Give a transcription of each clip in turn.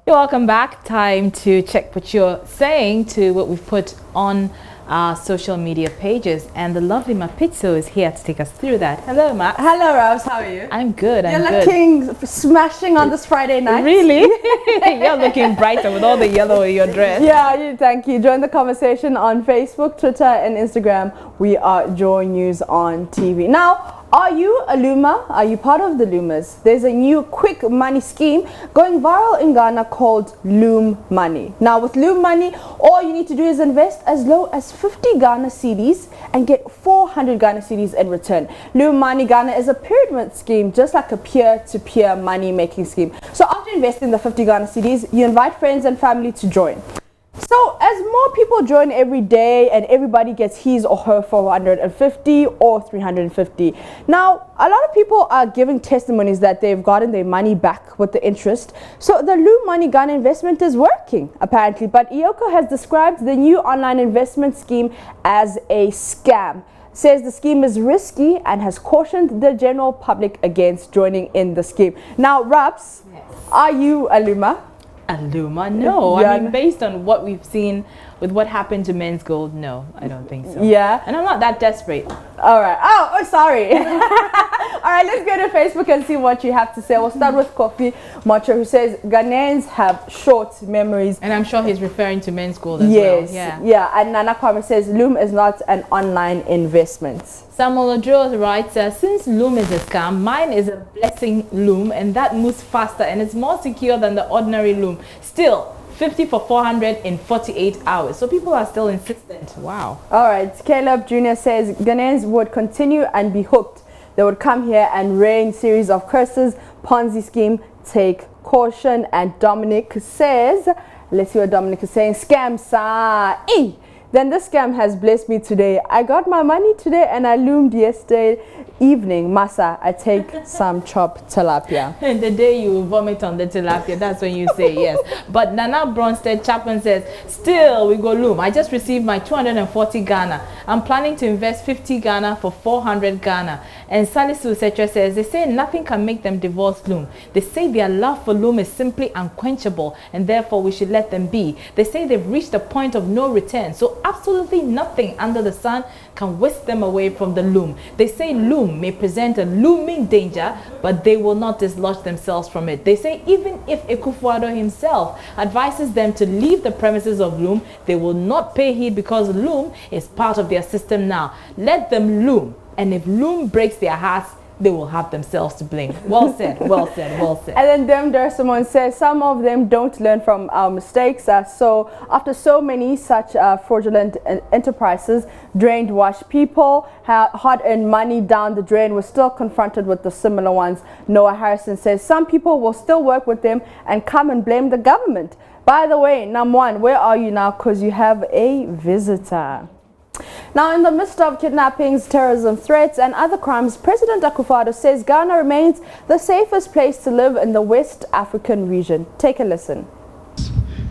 You're welcome back. Time to check what you're saying to what we've put on our social media pages. And the lovely Mapitso is here to take us through that. Hello, Ma. Hello, Rose. How are you? I'm good. You're looking smashing on this Friday night. Really? You're looking brighter with all the yellow in your dress. Yeah, thank you. Join the conversation on Facebook, Twitter, and Instagram. We are Joy News on TV. Now, are you a Luma? Are you part of the Lumas? There's a new quick money scheme going viral in Ghana called Loom Money. Now with Loom Money, all you need to do is invest as low as 50 Ghana cedis and get 400 Ghana cedis in return. Loom Money Ghana is a pyramid scheme, just like a peer-to-peer money making scheme. So after investing the 50 Ghana cedis, you invite friends and family to join. So as more people join every day and everybody gets his or her 450 or 350. Now, a lot of people are giving testimonies that they've gotten their money back with the interest. So the Loom Money Ghana investment is working, apparently. But Ioko has described the new online investment scheme as a scam. Says the scheme is risky and has cautioned the general public against joining in the scheme. Now, Raps, yes. Are you a Luma? A Luma? No. Yeah. I mean, based on what we've seen with what happened to Men's Gold, no, I don't think so. Yeah. And I'm not that desperate. All right. Oh, sorry. All right, let's go to Facebook and see what you have to say. We'll start with Kofi Macho, who says Ghanaians have short memories. And I'm sure he's referring to Men's Gold as yes, well. Yeah. And Nana Kwame says Loom is not an online investment. Samuel Odro writes, since Loom is a scam, mine is a blessing Loom, and that moves faster and it's more secure than the ordinary Loom. Still, 50 for 400 in 48 hours. So people are still insistent. Wow. All right. Caleb Jr. says Ghanaians would continue and be hooked. They would come here and rain series of curses. Ponzi scheme, take caution. And Dominic says, let's see what Dominic is saying. Scam, sa. Then this scam has blessed me today. I got my money today and I loomed yesterday evening. Masa, I take some chopped tilapia. And the day you vomit on the tilapia, that's when you say yes. But Nana Bronstead Chapman says, still we go Loom. I just received my 240 Ghana. I'm planning to invest 50 Ghana for 400 Ghana. And Salisu Setra says, they say nothing can make them divorce Loom. They say their love for Loom is simply unquenchable and therefore we should let them be. They say they've reached a point of no return. So absolutely nothing under the sun can whisk them away from the Loom. They say Loom may present a looming danger, but they will not dislodge themselves from it. They say even if Akufo-Addo himself advises them to leave the premises of Loom, they will not pay heed because Loom is part of their system now. Let them loom, and if Loom breaks their hearts, they will have themselves to blame. Well said, well said, well said. And then Demdar Simone says some of them don't learn from our mistakes. So after so many such fraudulent enterprises drained wash people, hard-earned money down the drain, we're still confronted with the similar ones. Noah Harrison says some people will still work with them and come and blame the government. By the way, Namwan, where are you now? Because you have a visitor. Now, in the midst of kidnappings, terrorism threats and other crimes, President Akufo-Addo says Ghana remains the safest place to live in the West African region. Take a listen.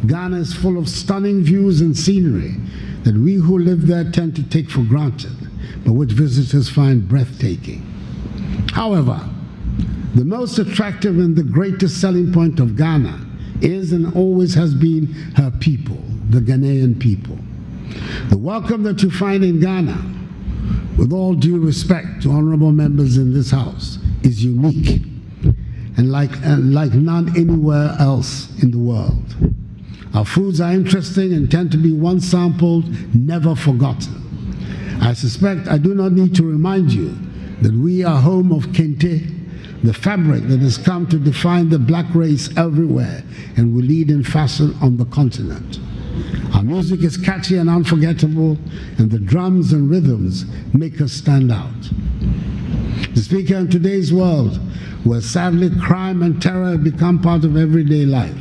Ghana is full of stunning views and scenery that we who live there tend to take for granted, but which visitors find breathtaking. However, the most attractive and the greatest selling point of Ghana is and always has been her people, the Ghanaian people. The welcome that you find in Ghana, with all due respect to honorable members in this house, is unique and like none anywhere else in the world. Our foods are interesting and tend to be once sampled, never forgotten. I suspect I do not need to remind you that we are home of Kente, the fabric that has come to define the black race everywhere and will lead in fashion on the continent. Our music is catchy and unforgettable, and the drums and rhythms make us stand out. To speak in today's world, where sadly crime and terror have become part of everyday life,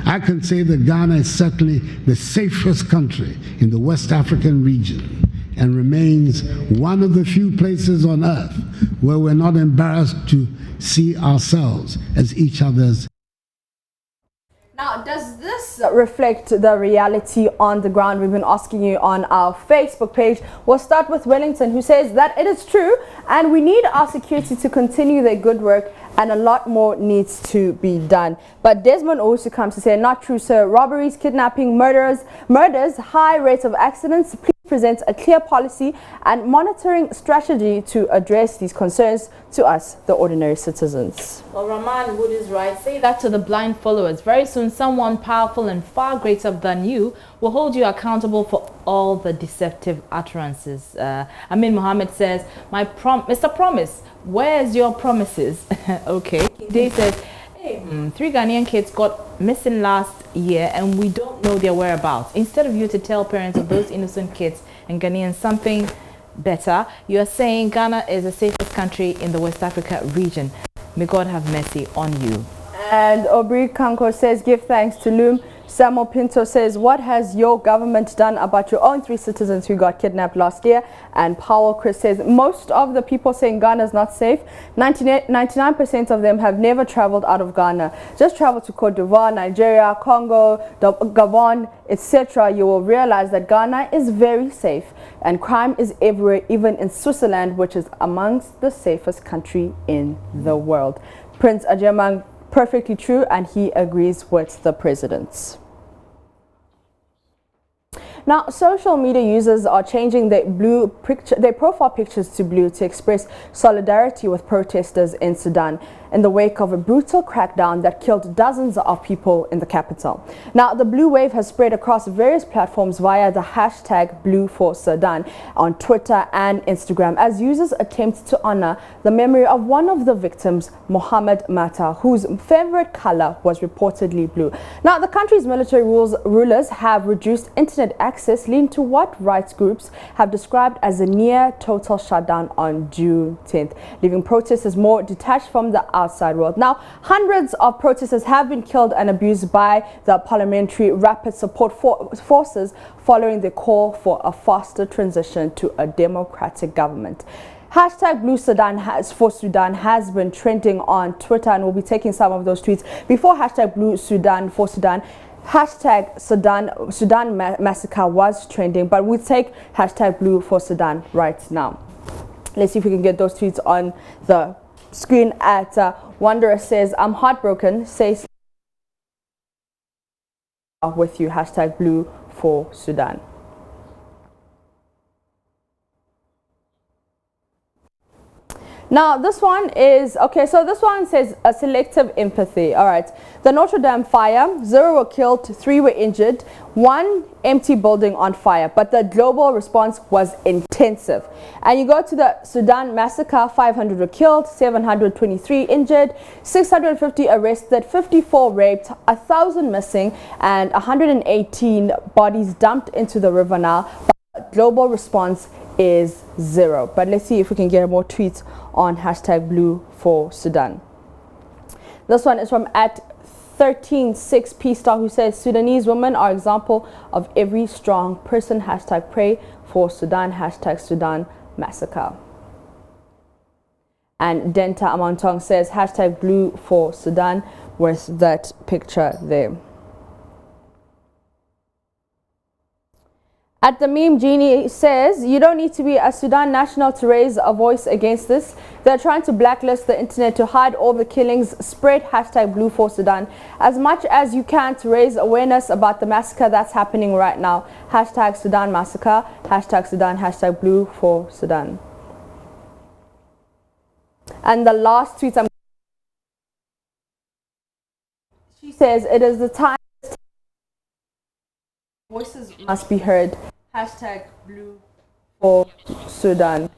I can say that Ghana is certainly the safest country in the West African region and remains one of the few places on earth where we're not embarrassed to see ourselves as each other's. Now, does this reflect the reality on the ground? We've been asking you on our Facebook page. We'll start with Wellington, who says that it is true and we need our security to continue their good work and a lot more needs to be done. But Desmond also comes to say, not true, sir. Robberies, kidnapping, murders, high rates of accidents. Please present a clear policy and monitoring strategy to address these concerns to us, the ordinary citizens. Well, Rahman Wood is right. Say that to the blind followers. Very soon, someone powerful and far greater than you will hold you accountable for all the deceptive utterances. Amin Mohammed says, Mr. Promise, where's your promises? Okay. Dave says, hey, 3 Ghanaian kids got missing last year and we don't know their whereabouts. Instead of you to tell parents of those innocent kids and Ghanaians something better, you are saying Ghana is the safest country in the West Africa region. May God have mercy on you. And Aubrey Kanko says, give thanks to Loom. Samuel Pinto says, what has your government done about your own 3 citizens who got kidnapped last year? And Powell Chris says, most of the people saying Ghana is not safe, 99% of them have never traveled out of Ghana. Just travel to Cote d'Ivoire, Nigeria, Congo, Gabon, etc. You will realize that Ghana is very safe and crime is everywhere, even in Switzerland, which is amongst the safest country in the world. Prince Ajemang, perfectly true, and he agrees with the presidents. Now, social media users are changing their profile pictures to blue to express solidarity with protesters in Sudan in the wake of a brutal crackdown that killed dozens of people in the capital. Now, the blue wave has spread across various platforms via the hashtag Blue4Sudan on Twitter and Instagram as users attempt to honor the memory of one of the victims, Mohammed Mata, whose favorite color was reportedly blue. Now, the country's military rulers have reduced internet access, leading to what rights groups have described as a near total shutdown on June 10th, leaving protesters more detached from the outside world. Now, hundreds of protesters have been killed and abused by the Parliamentary Rapid Support Forces following the call for a faster transition to a democratic government. Hashtag Blue4Sudan has been trending on Twitter, and we'll be taking some of those tweets. Before hashtag Blue4Sudan, hashtag Sudan Massacre was trending, but we'll take hashtag Blue4Sudan right now. Let's see if we can get those tweets on the screen. At Wanderer says, I'm heartbroken, says with you, hashtag Blue4Sudan. Now, this one is, okay, so this one says a selective empathy. All right. The Notre Dame fire, 0 were killed, 3 were injured, 1 empty building on fire, but the global response was intensive. And you go to the Sudan massacre, 500 were killed, 723 injured, 650 arrested, 54 raped, 1,000 missing, and 118 bodies dumped into the river Nile. But global response is 0. But let's see if we can get more tweets on hashtag Blue4Sudan. This one is from at 136pstar, who says Sudanese women are example of every strong person. Hashtag pray for Sudan. Hashtag Sudan massacre. And Denta Amantong says hashtag Blue4Sudan with that picture there. At the Meme Genie says, you don't need to be a Sudan national to raise a voice against this. They're trying to blacklist the internet to hide all the killings. Spread hashtag Blue4Sudan as much as you can to raise awareness about the massacre that's happening right now. Hashtag Sudan massacre, hashtag Sudan, hashtag Blue4Sudan. And the last tweet, she says, it is the time voices must be heard. Hashtag Blue4Sudan.